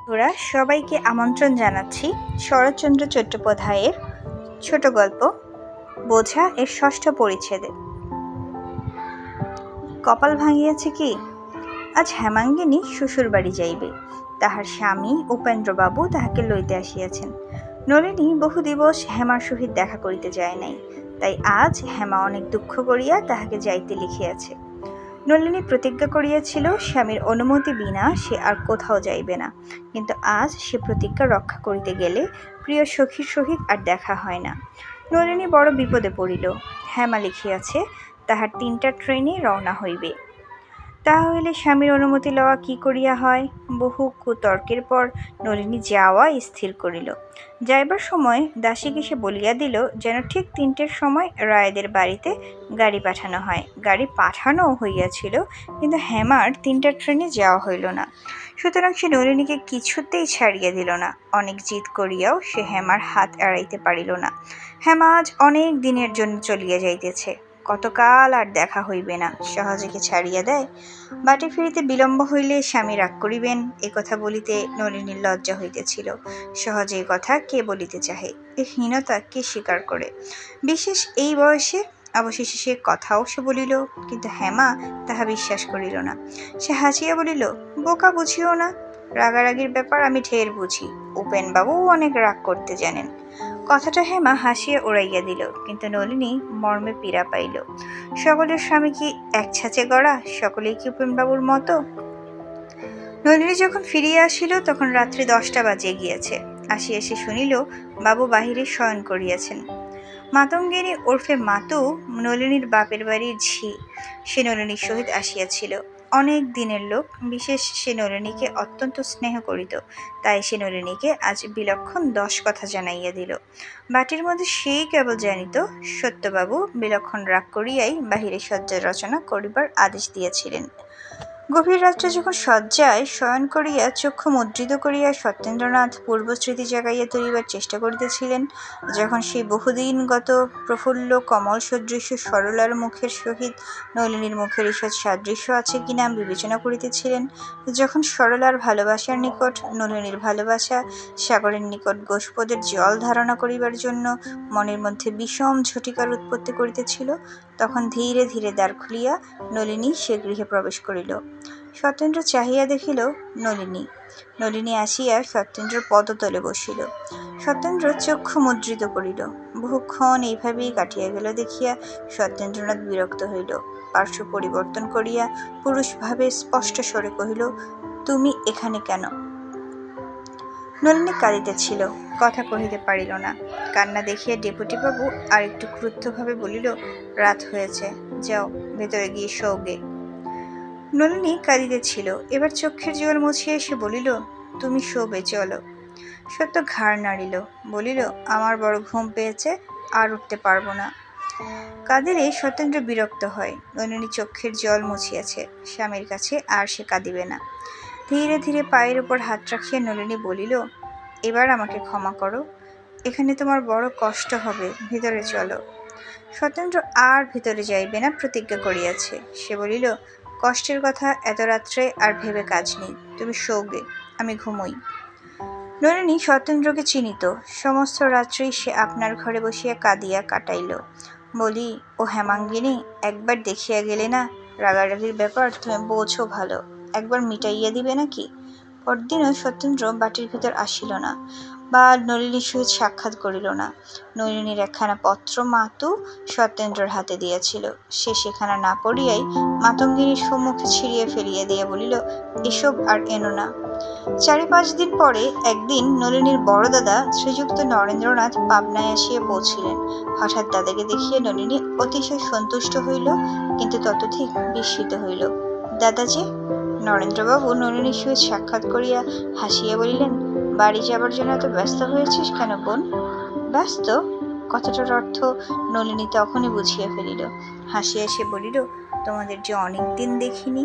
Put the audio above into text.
ওরা সবাইকে আমন্ত্রণ জানাচ্ছি শরৎচন্দ্র চট্টোপাধ্যায়ের ছোট গল্প বোঝা এর ষষ্ঠ পরিচ্ছেদে। কপাল ভাঙিয়াছে কি, আজ হেমাঙ্গিনী শ্বশুর বাড়ি যাইবে। তাহার স্বামী উপেন্দ্রবাবু তাহাকে লইতে আসিয়াছেন। নলিনী বহু দিবস হেমার সহিত দেখা করিতে যায় নাই, তাই আজ হেমা অনেক দুঃখ করিয়া তাহাকে যাইতে লিখিয়াছে। নলিনী প্রতিজ্ঞা করিয়াছিল স্বামীর অনুমতি বিনা সে আর কোথাও যাইবে না, কিন্তু আজ সে প্রতিজ্ঞা রক্ষা করিতে গেলে প্রিয় সখীর সহিত আর দেখা হয় না। নলিনী বড় বিপদে পড়িল। হেমা লিখিয়াছে তাহার ৩টা ট্রেনে রওনা হইবে। তাহা হইলে স্বামীর অনুমতি লওয়া কি করিয়া হয়? বহু কুতর্কের পর নলিনী যাওয়া স্থির করিল। যাইবার সময় দাসীকে সে বলিয়া দিল যেন ঠিক ৩টের সময় রায়দের বাড়িতে গাড়ি পাঠানো হয়। গাড়ি পাঠানো হইয়াছিল, কিন্তু হেমার ৩টা ট্রেনে যাওয়া হইল না। সুতরাং সে নলিনীকে কিছুতেই ছাড়িয়া দিল না। অনেক জিদ করিয়াও সে হেমার হাত এড়াইতে পারিল না। হেমা আজ অনেক দিনের জন্য চলিয়া যাইতেছে। কতকাল আর দেখা হইবে না, সহজে কে ছাড়িয়া দেয়? বাটে ফিরিতে বিলম্ব হইলে স্বামী রাগ করিবেন, এ কথা বলিতে নলিনীর লজ্জা হইতেছিল। সহজে এ কথা কে বলিতে চাহে? এ হীনতা কে স্বীকার করে? বিশেষ এই বয়সে। অবশেষে সে কথাও সে বলিল, কিন্তু হেমা তাহা বিশ্বাস করিল না। সে হাসিয়া বলিল, বোকা বুঝিও না, রাগারাগির ব্যাপার আমি ঢের বুঝি। উপেনবাবু অনেক রাগ করতে জানেন। কথাটা হেমা হাসিয়া উড়াইয়া দিল, কিন্তু নলিনী মর্মে পীড়া পাইল। সকলের স্বামী কি এক ছাঁচে গড়া? সকলেই কি উপেনবাবুর মতো? নলিনী যখন ফিরিয়া আসিল তখন রাত্রি 10টা বাজিয়া গিয়াছে। আসিয়া সে শুনিল বাবু বাহিরে শয়ন করিয়াছেন। মাতঙ্গিনী ওরফে মাতু, নলিনীর বাপের বাড়ির ঝি, সে নলিনীর সহিত আসিয়াছিল। অনেক দিনের লোক, বিশেষ সে নলিনীকে অত্যন্ত স্নেহ করিত, তাই সে নলিনীকে আজ বিলক্ষণ 10 কথা জানাইয়া দিল। বাটির মধ্যে সেই কেবল জানিত সত্যবাবু বিলক্ষণ রাগ করিয়াই বাহিরে শয্যা রচনা করিবার আদেশ দিয়াছিলেন। গভীর রাত্রে যখন শয্যায় শয়ন করিয়া চক্ষু মুদ্রিত করিয়া সত্যেন্দ্রনাথ পূর্বস্মৃতি জাগাইয়া তুলিবার চেষ্টা করিতেছিলেন, যখন সেই বহুদিনগত প্রফুল্ল কমল সদৃশ্য সরলার মুখের সহিত নলিনীর মুখের ঈষৎ সাদৃশ্য আছে কিনা বিবেচনা করিতেছিলেন, যখন সরলার ভালোবাসার নিকট নলিনীর ভালোবাসা সাগরের নিকট গোষ্পদের জল ধারণা করিবার জন্য মনের মধ্যে বিষম ঝটিকার উৎপত্তি করিতেছিল, তখন ধীরে ধীরে দ্বার খুলিয়া নলিনী সে গৃহে প্রবেশ করিল। সত্যেন্দ্র চাহিয়া দেখিল নলিনী। নলিনী আসিয়া সত্যেন্দ্রের পদতলে বসিল। সত্যেন্দ্র চক্ষু মুদ্রিত করিল। বহুক্ষণ এইভাবেই কাটিয়া গেল দেখিয়া সত্যেন্দ্রনাথ বিরক্ত হইল। পার্শ্ব পরিবর্তন করিয়া পুরুষভাবে স্পষ্ট স্বরে কহিল, তুমি এখানে কেন? নলিনী কাঁদিতেছিল, কথা কহিতে পারিল না। কান্না দেখিয়া ডেপুটিবাবু আর একটু ক্রুদ্ধভাবে বলিল, রাত হয়েছে, যাও ভেতরে গিয়ে শোগে। নলিনী কাঁদিতেছিল, এবার চক্ষের জল মুছিয়া এসে বলিল, তুমি শোবে, চলো। সত্য ঘাড় নাড়িল, বলিল, আমার বড় ঘুম পেয়েছে, আর উঠতে পারবো না। কাঁদিলে সত্যেন্দ্র বিরক্ত হয়। নলিনী চক্ষের জল মুছিয়াছে, স্বামীর কাছে আর সে কাঁদিবে না। ধীরে ধীরে পায়ের উপর হাত রাখিয়া নলিনী বলিল, এবার আমাকে ক্ষমা করো, এখানে তোমার বড় কষ্ট হবে, ভিতরে চলো। সত্যেন্দ্র আর ভিতরে যাইবে না প্রতিজ্ঞা করিয়াছে। সে বলিল, কষ্টের কথা এত রাত্রে আর ভেবে কাজ নেই, তুমি শোগে, আমি ঘুমোই। নলিনী সত্যেন্দ্রকে চিনিত। সমস্ত রাত্রি সে আপনার ঘরে বসিয়া কাঁদিয়া কাটাইল। বলি, ও হেমাঙ্গিনী, একবার দেখিয়া গেলে না, রাগারাগির ব্যাপার তুমি বোঝো ভালো, একবার মিটাইয়া দিবে নাকি? পরদিনও সত্যেন্দ্র বাটির ভিতর আসিল না, বা নলিনীর সহিত সাক্ষাৎ করিল না। নলিনীর একখানা পত্র মাতু সত্যেন্দ্রর হাতে দিয়াছিল। সে সেখানা না পড়িয়াই মাতঙ্গিনীর সম্মুখে ছিঁড়িয়া ফেলিয়া দিয়া বলিল, এসব আর এনো না। 4-5 দিন পরে একদিন নলিনীর বড় দাদা শ্রীযুক্ত নরেন্দ্রনাথ পাবনায় আসিয়া পৌঁছিলেন। হঠাৎ দাদাকে দেখিয়া নলিনী অতিশয় সন্তুষ্ট হইল, কিন্তু ততোধিক বিস্মিত হইল। দাদাজি? নরেন্দ্রবাবু নলিনীর সহিত সাক্ষাৎ করিয়া হাসিয়া বলিলেন, বাড়ি যাবার জন্য এত ব্যস্ত হয়েছিস কেন বোন? ব্যস্ত? কথাটার অর্থ নলিনী তখনই বুঝিয়া ফেলিল। হাসিয়া সে বলিল, তোমাদের যে অনেক দিন দেখিনি।